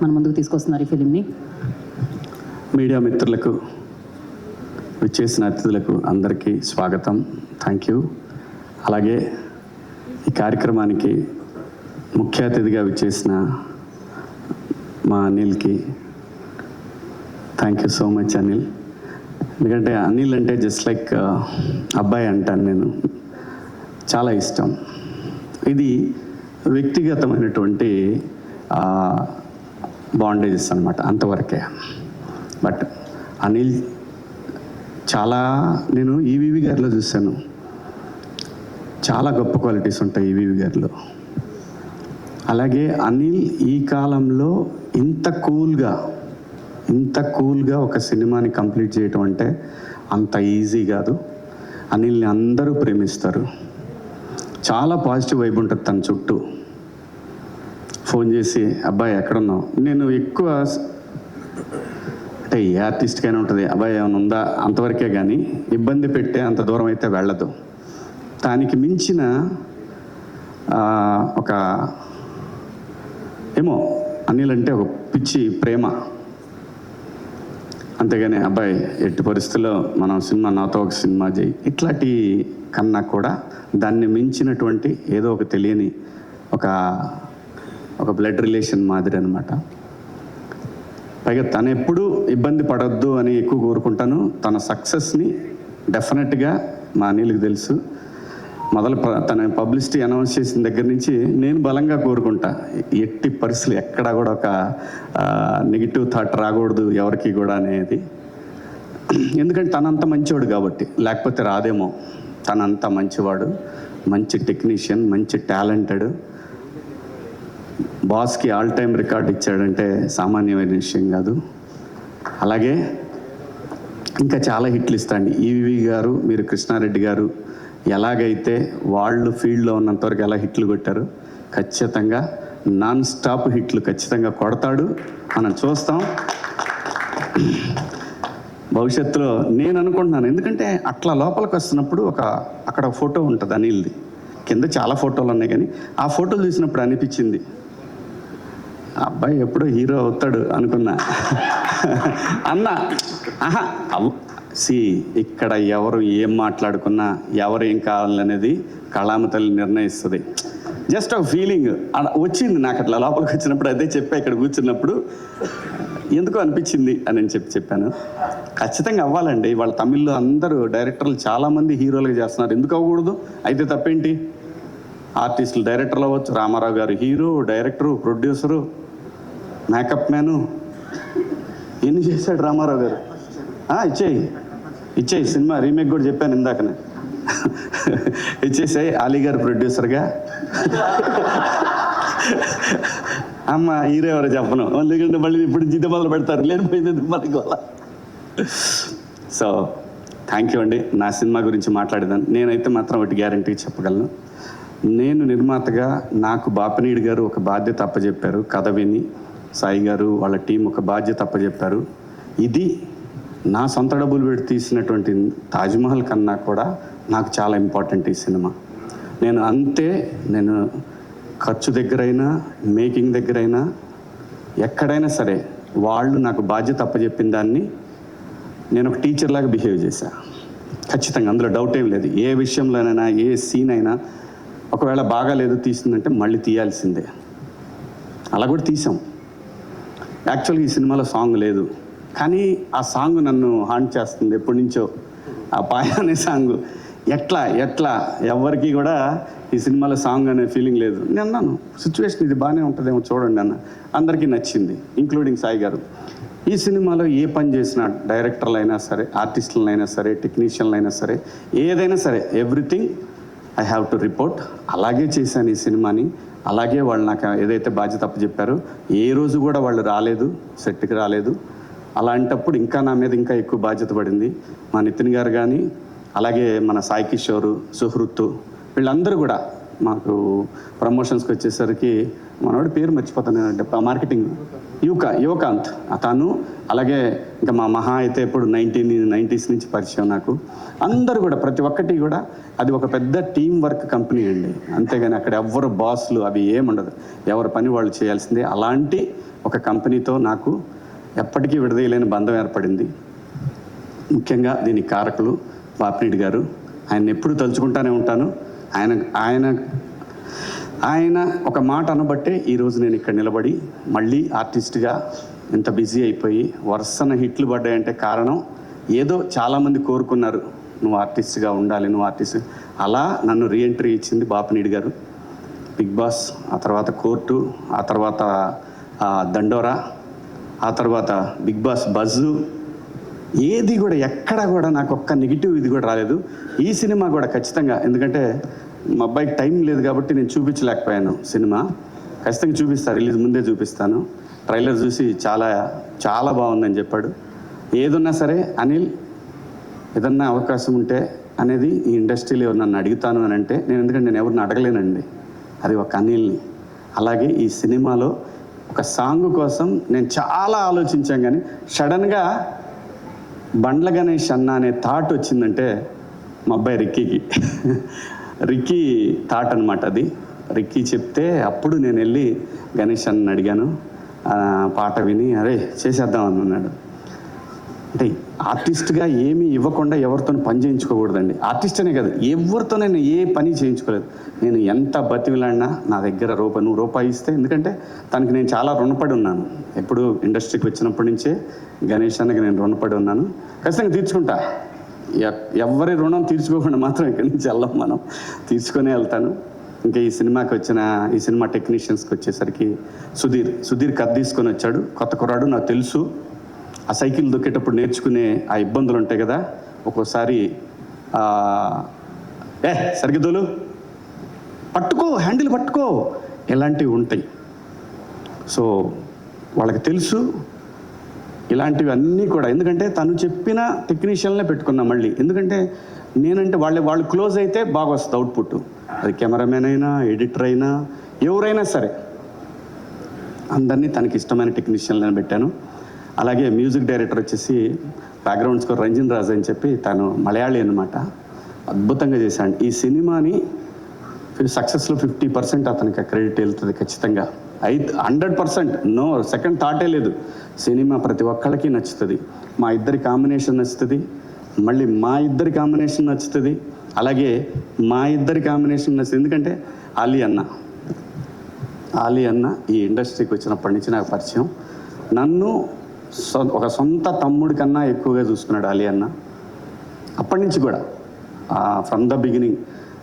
మన ముందుకు తీసుకొస్తున్నారు ఈ ఫిలింని. మీడియా మిత్రులకు, విచ్చేసిన అతిథులకు అందరికీ స్వాగతం. Thank you. అలాగే ఈ కార్యక్రమానికి ముఖ్య అతిథిగా విచ్చేసిన మా అనిల్కి thank you so much Anil. ఎందుకంటే అనిల్ అంటే జస్ట్ లైక్ అబ్బాయి అంటాను నేను, చాలా ఇష్టం. ఇది వ్యక్తిగతమైనటువంటి బాండేజెస్ అన్నమాట, అంతవరకే. బట్ అనిల్ చాలా, నేను ఈవీవి గారిలో చూశాను, చాలా గొప్ప క్వాలిటీస్ ఉంటాయి ఈవీవి గారిలో. అలాగే అనిల్ ఈ కాలంలో ఇంత కూల్గా ఒక సినిమాని కంప్లీట్ చేయటం అంటే అంత ఈజీ కాదు. అనిల్ని అందరూ ప్రేమిస్తారు. చాలా పాజిటివ్ వైబ్ ఉంటుంది తన చుట్టూ. ఫోన్ చేసి అబ్బాయి ఎక్కడున్నావు, నేను ఎక్కువ అంటే ఏ ఆర్టిస్ట్కైనా ఉంటుంది, అబ్బాయి ఏమైనా ఉందా అంతవరకే, కానీ ఇబ్బంది పెట్టే అంత దూరం అయితే వెళ్ళదు. దానికి మించిన ఒక ఏమో అనిల్ అంటే ఒక పిచ్చి ప్రేమ. అంతేగాని అబ్బాయి ఎట్టి పరిస్థితుల్లో మనం సినిమా, నాతో ఒక సినిమా చేయి, ఇట్లాంటి కన్నా కూడా దాన్ని మించినటువంటి ఏదో ఒక తెలియని ఒక బ్లడ్ రిలేషన్ మాదిరి అనమాట. పైగా తను ఎప్పుడూ ఇబ్బంది పడొద్దు అని ఎక్కువ కోరుకుంటాను. తన సక్సెస్ని డెఫినెట్గా మా అనిల్కి తెలుసు. తన పబ్లిసిటీ అనౌన్స్ చేసిన దగ్గర నుంచి నేను బలంగా కోరుకుంటా, ఎట్టి పరిస్థితులు ఎక్కడా కూడా ఒక నెగిటివ్ థాట్ రాకూడదు ఎవరికి కూడా అనేది. ఎందుకంటే తనంత మంచివాడు కాబట్టి, లేకపోతే రాదేమో. తనంత మంచివాడు, మంచి టెక్నీషియన్, మంచి టాలెంటెడ్. బాస్కి ఆల్ టైమ్ రికార్డ్ ఇచ్చాడంటే సామాన్యమైన విషయం కాదు. అలాగే ఇంకా చాలా హిట్లు ఇస్తాండి ఈవీవి గారు. మీరు కృష్ణారెడ్డి గారు ఎలాగైతే వాళ్ళు ఫీల్డ్లో ఉన్నంతవరకు ఎలా హిట్లు కొట్టారు, ఖచ్చితంగా నాన్ స్టాప్ హిట్లు ఖచ్చితంగా కొడతాడు, మనం చూస్తాం భవిష్యత్తులో. నేను అనుకుంటున్నాను, ఎందుకంటే అట్లా లోపలికి వస్తున్నప్పుడు అక్కడ ఫోటో ఉంటుంది అనిల్ది, కింద చాలా ఫోటోలు ఉన్నాయి, కానీ ఆ ఫోటోలు చూసినప్పుడు అనిపించింది అబ్బాయి ఎప్పుడో హీరో అవుతాడు అనుకున్నా. అన్నా ఇక్కడ ఎవరు ఏం మాట్లాడుకున్నా, ఎవరు ఏం కావాలనేది కళామ తల్లి నిర్ణయిస్తుంది. జస్ట్ ఒక ఫీలింగ్ వచ్చింది నాకు అట్లా లోపలికి వచ్చినప్పుడు. అదే చెప్పా ఇక్కడ కూర్చున్నప్పుడు, ఎందుకో అనిపించింది అని చెప్పాను. ఖచ్చితంగా అవ్వాలండి. వాళ్ళ తమిళ్లో అందరూ డైరెక్టర్లు చాలామంది హీరోలుగా చేస్తున్నారు, ఎందుకు అవ్వకూడదు? అయితే తప్పేంటి? ఆర్టిస్టులు డైరెక్టర్లు అవ్వచ్చు. రామారావు గారు hero, director, producer, makeup man, ఎన్ని చేశాడు రామారావు గారు. ఇచ్చేయి సినిమా రీమేక్ కూడా చెప్పాను ఇందాకనే. ఇచ్చేసాయి. అలీ గారు ప్రొడ్యూసర్గా. అమ్మ హీరో ఎవరో చెప్పను, ఎందుకంటే మళ్ళీ ఇప్పుడు జిద్ద మొదలు పెడతారు, లేనిపోయింది మనకి వల్ల. సో థ్యాంక్ యూ అండి. నా సినిమా గురించి మాట్లాడేదాన్ని నేనైతే మాత్రం ఒకటి గ్యారంటీగా చెప్పగలను. నేను నిర్మాతగా నాకు బాపినీడు గారు ఒక బాధ్యత అప్పచెప్పారు. కథ విని సాయి గారు వాళ్ళ టీం ఒక బాధ్యత అప్పచెప్పారు. ఇది నా సొంత డబ్బులు పెట్టి తీసినటువంటి తాజ్మహల్ కన్నా కూడా నాకు చాలా ఇంపార్టెంట్ ఈ సినిమా. నేను ఖర్చు దగ్గరైనా, మేకింగ్ దగ్గరైనా, ఎక్కడైనా సరే వాళ్ళు నాకు బాధ్యత అప్పచెప్పిన దాన్ని నేను ఒక టీచర్లాగా బిహేవ్ చేశా. ఖచ్చితంగా అందులో డౌట్ ఏం లేదు. ఏ విషయంలోనైనా, ఏ సీన్ అయినా ఒకవేళ బాగాలేదు తీసిందంటే మళ్ళీ తీయాల్సిందే. అలా కూడా తీసాం. యాక్చువల్గా ఈ సినిమాలో సాంగ్ లేదు, కానీ ఆ సాంగ్ నన్ను హాంట్ చేస్తుంది ఎప్పటి నుంచో. ఆ పాయ అనే సాంగ్ ఎట్లా ఎవరికి కూడా ఈ సినిమాలో సాంగ్ అనే ఫీలింగ్ లేదు. నేను అన్నాను సిచ్యువేషన్ ఇది బాగానే ఉంటుందేమో చూడండి అన్న. అందరికీ నచ్చింది, ఇంక్లూడింగ్ సాయి గారు. ఈ సినిమాలో ఏ పని చేసినా, డైరెక్టర్లు అయినా సరే, ఆర్టిస్టులను అయినా సరే, టెక్నీషియన్లు అయినా సరే, ఏదైనా సరే, everything I have to report. అలాగే చేశాను ఈ సినిమాని. అలాగే వాళ్ళు నాకు ఏదైతే బాధ్యత అప్పచెప్పారో, ఏ రోజు కూడా వాళ్ళు రాలేదు, సెట్కి రాలేదు. అలాంటప్పుడు ఇంకా నా మీద ఇంకా ఎక్కువ బాధ్యత పడింది. మా నితిన్ గారు కానీ, అలాగే మన సాయి కిషోరు, సుహృత్తు, వీళ్ళందరూ కూడా మాకు ప్రమోషన్స్కి వచ్చేసరికి మనోడి పేరు మర్చిపోతాను, మార్కెటింగ్ యువకాంత్ తను, అలాగే ఇంకా మా మహా అయితే ఇప్పుడు 1990s నుంచి పరిచయం నాకు. అందరూ కూడా ప్రతి ఒక్కటి కూడా అది ఒక పెద్ద టీం వర్క్ కంపెనీ అండి. అంతేగాని అక్కడ ఎవరు బాస్లు అవి ఏముండదు, ఎవరి పని వాళ్ళు చేయాల్సిందే. అలాంటి ఒక కంపెనీతో నాకు ఎప్పటికీ విడదీయలేని బంధం ఏర్పడింది. ముఖ్యంగా దీనికి కారకులు బాపినీడి గారు. ఆయన ఎప్పుడు తలుచుకుంటానే ఉంటాను. ఆయన ఒక మాట అనబట్టే ఈరోజు నేను ఇక్కడ నిలబడి మళ్ళీ ఆర్టిస్ట్గా ఇంత బిజీ అయిపోయి వరుసన హిట్లు పడ్డాయంటే కారణం ఏదో చాలామంది కోరుకున్నారు, నువ్వు ఆర్టిస్ట్గా ఉండాలి, నువ్వు ఆర్టిస్ట్. అలా నన్ను రీఎంట్రీ ఇచ్చింది బాపినీడి గారు. బిగ్ బాస్, ఆ తర్వాత కోర్టు, ఆ తర్వాత దండోరా, ఆ తర్వాత బిగ్ బాస్ బజ్జు, ఏది కూడా ఎక్కడా కూడా నాకు ఒక్క నెగిటివ్ ఇది కూడా రాలేదు. ఈ సినిమా కూడా ఖచ్చితంగా, ఎందుకంటే మా అబ్బాయికి టైం లేదు కాబట్టి నేను చూపించలేకపోయాను. సినిమా ఖచ్చితంగా చూపిస్తాను, రిలీజ్ ముందే చూపిస్తాను. ట్రైలర్ చూసి చాలా చాలా బాగుందని చెప్పాడు. ఏదున్నా సరే అనిల్, ఏదన్నా అవకాశం ఉంటే అనేది ఈ ఇండస్ట్రీలో నన్ను అడుగుతాను అని అంటే నేను, ఎందుకంటే నేను ఎవరిని అడగలేనండి, అది ఒక అనిల్ని. అలాగే ఈ సినిమాలో ఒక సాంగ్ కోసం నేను చాలా ఆలోచించాను, కానీ సడన్గా బండ్ల గణేష్ అన్న అనే థాట్ వచ్చిందంటే మా అబ్బాయి రిక్కీ థాట్ అనమాట అది. రిక్కీ చెప్తే అప్పుడు నేను వెళ్ళి గణేష్ అన్నని అడిగాను. పాట విని అరే చేసేద్దాం అన్నాడు. అంటే ఆర్టిస్ట్గా ఏమీ ఇవ్వకుండా ఎవరితో పని చేయించుకోకూడదండి. ఆర్టిస్ట్ అనే కాదు, ఎవరితో నేను ఏ పని చేయించుకోలేదు. నేను ఎంత బతిమిలాడినా నా దగ్గర రూపాయి ఇస్తే, ఎందుకంటే తనకి నేను చాలా రుణపడి ఉన్నాను. ఎప్పుడు ఇండస్ట్రీకి వచ్చినప్పటి నుంచే గణేష్ అన్నకి నేను రుణపడి ఉన్నాను. ఖచ్చితంగా తీర్చుకుంటా. ఎవరి రుణం తీర్చుకోకుండా మాత్రం ఇక్కడి నుంచి వెళ్ళాం, మనం తీర్చుకొనే వెళ్తాను. ఇంకా ఈ సినిమా టెక్నీషియన్స్కి వచ్చేసరికి సుధీర్ కథ తీసుకొని వచ్చాడు. కొత్త కుర్రాడు, నాకు తెలుసు. ఆ సైకిల్ దొక్కేటప్పుడు నేర్చుకునే ఆ ఇబ్బందులు ఉంటాయి కదా, ఒక్కోసారి సరిగ్గా పట్టుకో, హ్యాండిల్ పట్టుకో, ఇలాంటివి ఉంటాయి. సో వాళ్ళకి తెలుసు ఇలాంటివి అన్నీ కూడా. ఎందుకంటే తను చెప్పిన టెక్నీషియన్లే పెట్టుకున్నాం మళ్ళీ. ఎందుకంటే నేనంటే వాళ్ళు క్లోజ్ అయితే బాగా వస్తుంది అవుట్పుట్. అది కెమెరామెన్ అయినా, ఎడిటర్ అయినా, ఎవరైనా సరే అందరినీ తనకి ఇష్టమైన టెక్నీషియన్లను పెట్టాను. అలాగే మ్యూజిక్ డైరెక్టర్ వచ్చేసి బ్యాక్గ్రౌండ్ స్కోర్ రంజిన్ రాజ్ అని చెప్పి, తను మలయాళీ అనమాట. అద్భుతంగా చేశాడు. ఈ సినిమాని సక్సెస్లో 50% అతనికి క్రెడిట్ వెళ్తుంది ఖచ్చితంగా. 100%, నో సెకండ్ థాటే లేదు. సినిమా ప్రతి ఒక్కళ్ళకి నచ్చుతుంది. మా ఇద్దరి కాంబినేషన్ నచ్చుతుంది, మళ్ళీ మా ఇద్దరి కాంబినేషన్ నచ్చుతుంది, అలాగే మా ఇద్దరి కాంబినేషన్ నచ్చుతుంది. ఎందుకంటే ఆలీ అన్న ఈ ఇండస్ట్రీకి వచ్చినప్పటి నుంచి నాకు పరిచయం. నన్ను ఒక సొంత తమ్ముడి కన్నా ఎక్కువగా చూసుకున్నాడు ఆలీ అన్న. అప్పటి నుంచి కూడా ఫ్రమ్ ద బిగినింగ్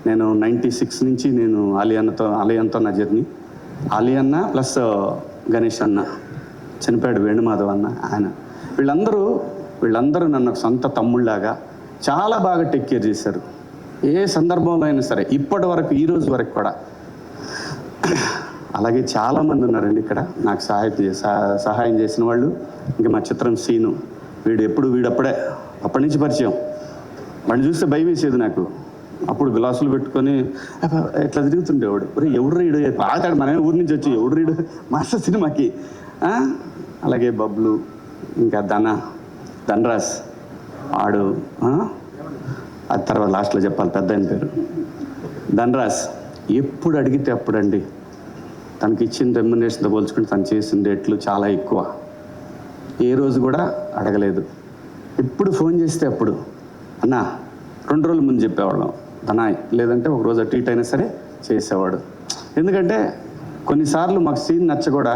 నేను 96 నుంచి నేను ఆలీ అన్నతో నా జర్నీ. ఆలీ అన్న ప్లస్ గణేష్ అన్న, చనిపోయాడు వేణుమాధవ్ అన్న, ఆయన, వీళ్ళందరూ నన్ను సొంత తమ్ముళ్ళలాగా చాలా బాగా టేక్ కేర్ చేశారు. ఏ సందర్భంలో అయినా సరే, ఇప్పటి వరకు, ఈ రోజు వరకు కూడా. అలాగే చాలామంది ఉన్నారండి ఇక్కడ నాకు సహాయం చేసిన వాళ్ళు. ఇంకా మా చిత్రం సీను, వీడప్పుడే అప్పటి నుంచి పరిచయం. వాడిని చూస్తే భయం వేసేది నాకు. అప్పుడు గ్లాసులు పెట్టుకొని ఇట్లా తిరుగుతుండేవాడు. ఎవడు రీడు ఆతాడు, మన ఊరి నుంచి వచ్చి ఎవడు రీడు మాస్టర్ సినిమాకి. అలాగే బబ్లు, ఇంకా ధనరాజ్ ఆడు, అది తర్వాత లాస్ట్లో చెప్పాలి, పెద్ద ఆయన పేరు ధనరాజ్. ఎప్పుడు అడిగితే అప్పుడండి, తనకి ఇచ్చిన రెమ్యునరేషన్తో పోల్చుకుంటే తను చేసిన రేట్లు చాలా ఎక్కువ. ఏ రోజు కూడా అడగలేదు. ఎప్పుడు ఫోన్ చేస్తే అప్పుడు అన్నా 2 రోజుల ముందు చెప్పేవాళ్ళం ధనాయ్, లేదంటే ఒక రోజు అటు ఇటు అయినా సరే చేసేవాడు. ఎందుకంటే కొన్నిసార్లు మాకు సీన్ నచ్చ కూడా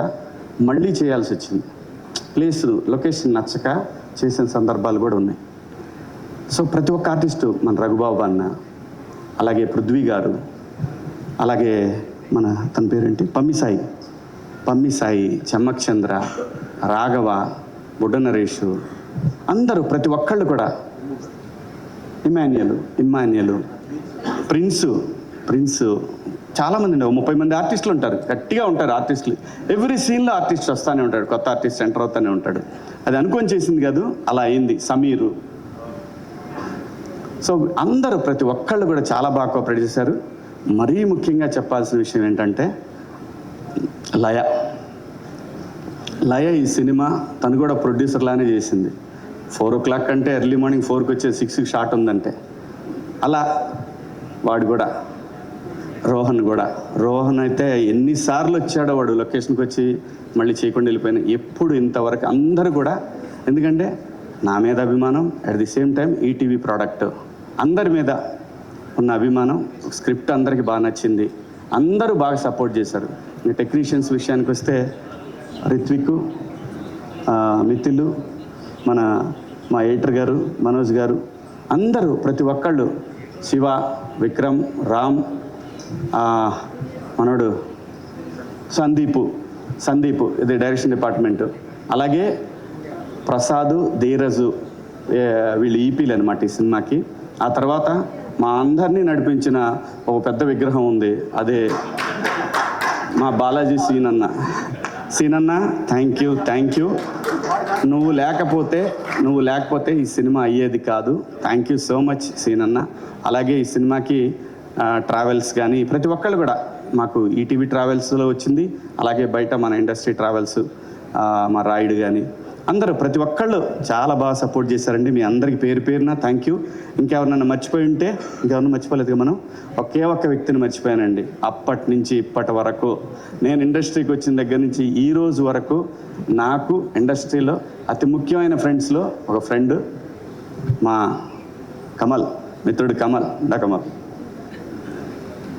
మళ్ళీ చేయాల్సి వచ్చింది. లొకేషన్ నచ్చక చేసిన సందర్భాలు కూడా ఉన్నాయి. సో ప్రతి ఒక్క ఆర్టిస్టు, మన రఘుబాబు అన్న, అలాగే పృథ్వీ గారు, అలాగే తన పేరేంటి పమ్మి సాయి, చెమ్మక్ చంద్ర, రాఘవ, బుడ్డ నరేషు, అందరూ ప్రతి ఒక్కళ్ళు కూడా, ఇమాన్యులు, ప్రిన్స్, చాలామంది 30 మంది ఆర్టిస్టులు ఉంటారు, గట్టిగా ఉంటారు ఆర్టిస్టులు. ఎవ్రీ సీన్లో ఆర్టిస్ట్ వస్తూనే ఉంటాడు, కొత్త ఆర్టిస్ట్ ఎంటర్ అవుతూనే ఉంటాడు. అది అనుకొని చేసింది కాదు, అలా అయింది. సమీరు. సో అందరూ ప్రతి ఒక్కళ్ళు కూడా చాలా బాగా కోఆపరేట్ చేశారు. మరీ ముఖ్యంగా చెప్పాల్సిన విషయం ఏంటంటే లయ ఈ సినిమా తను కూడా ప్రొడ్యూసర్ లానే చేసింది. 4 o'clock అంటే ఎర్లీ మార్నింగ్ 4కి వచ్చే 6కి షాట్ ఉందంటే అలా వాడు కూడా రోహన్ అయితే ఎన్నిసార్లు వచ్చాడో వాడు లొకేషన్కి వచ్చి మళ్ళీ చేయకుండా వెళ్ళిపోయినా ఎప్పుడు ఇంతవరకు అందరూ కూడా, ఎందుకంటే నా మీద అభిమానం, at the same time ETV product అందరి మీద ఉన్న అభిమానం, స్క్రిప్ట్ అందరికీ బాగా నచ్చింది, అందరూ బాగా సపోర్ట్ చేశారు. ఇంకా టెక్నీషియన్స్ విషయానికి వస్తే రిత్విక్, మిథిలు, మా ఎడిటర్ గారు, మనోజ్ గారు, అందరూ ప్రతి ఒక్కళ్ళు, శివ, విక్రమ్, రామ్, మనోడు సందీప్ ఇది డైరెక్షన్ డిపార్ట్మెంటు, అలాగే ప్రసాద్, ధీరజు, వీళ్ళు ఈపీలు అనమాట ఈ సినిమాకి. ఆ తర్వాత మా అందరినీ నడిపించిన ఒక పెద్ద విగ్రహం ఉంది, అదే మా బాలాజీ సీనన్న. Thank you. నువ్వు లేకపోతే ఈ సినిమా అయ్యేది కాదు. థ్యాంక్ యూ సో మచ్ సీనన్న. అలాగే ఈ సినిమాకి ట్రావెల్స్ కానీ ప్రతి ఒక్కళ్ళు కూడా, మాకు ఈటీవీ ట్రావెల్స్లో వచ్చింది, అలాగే బయట మన ఇండస్ట్రీ ట్రావెల్స్, మా రాయుడు కానీ అందరూ ప్రతి ఒక్కళ్ళు చాలా బాగా సపోర్ట్ చేశారండి. మీ అందరికీ పేరున థ్యాంక్ యూ. ఇంకెవరినన్నా మర్చిపోయి ఉంటే, ఇంకెవరన్నా మర్చిపోలేదు, మనం ఒకే ఒక్క వ్యక్తిని మర్చిపోయానండి. అప్పటి నుంచి ఇప్పటి వరకు, నేను ఇండస్ట్రీకి వచ్చిన దగ్గర నుంచి ఈ రోజు వరకు నాకు ఇండస్ట్రీలో అతి ముఖ్యమైన ఫ్రెండ్స్లో ఒక ఫ్రెండ్ మా కమల్, మిత్రుడు కమల్.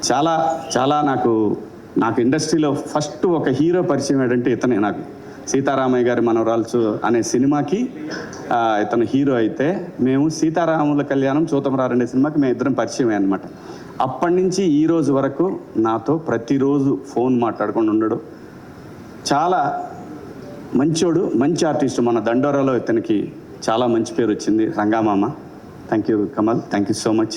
చాలా నాకు ఇండస్ట్రీలో ఫస్ట్ ఒక హీరో పరిచయం ఏంటంటే ఇతనే. నాకు సీతారామయ్య గారి మనవరాల్సు అనే సినిమాకి ఇతను హీరో అయితే, మేము సీతారాముల కళ్యాణం చూతమరారండే సినిమాకి మేము ఇద్దరం పరిచయం అనమాట. అప్పటి నుంచి ఈ రోజు వరకు నాతో ప్రతిరోజు ఫోన్ మాట్లాడుకొని ఉండడు. చాలా మంచోడు, మంచి ఆర్టిస్ట్. మన దండోరాలో ఇతనికి చాలా మంచి పేరు వచ్చింది, Rangamama. Thank you Kamal, thank you so much.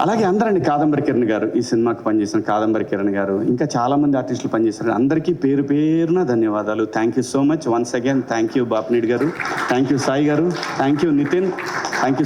అలాగే అందరండి, కాదంబరి కిరణ్ గారు, ఈ సినిమాకి పనిచేసిన కాదంబరి కిరణ్ గారు, ఇంకా చాలామంది ఆర్టిస్టులు పనిచేశారు. అందరికీ పేరున ధన్యవాదాలు. Thank you so much once again. Thank you Bapineedu garu, thank you Sai గారు, థ్యాంక్ యూ నితిన్.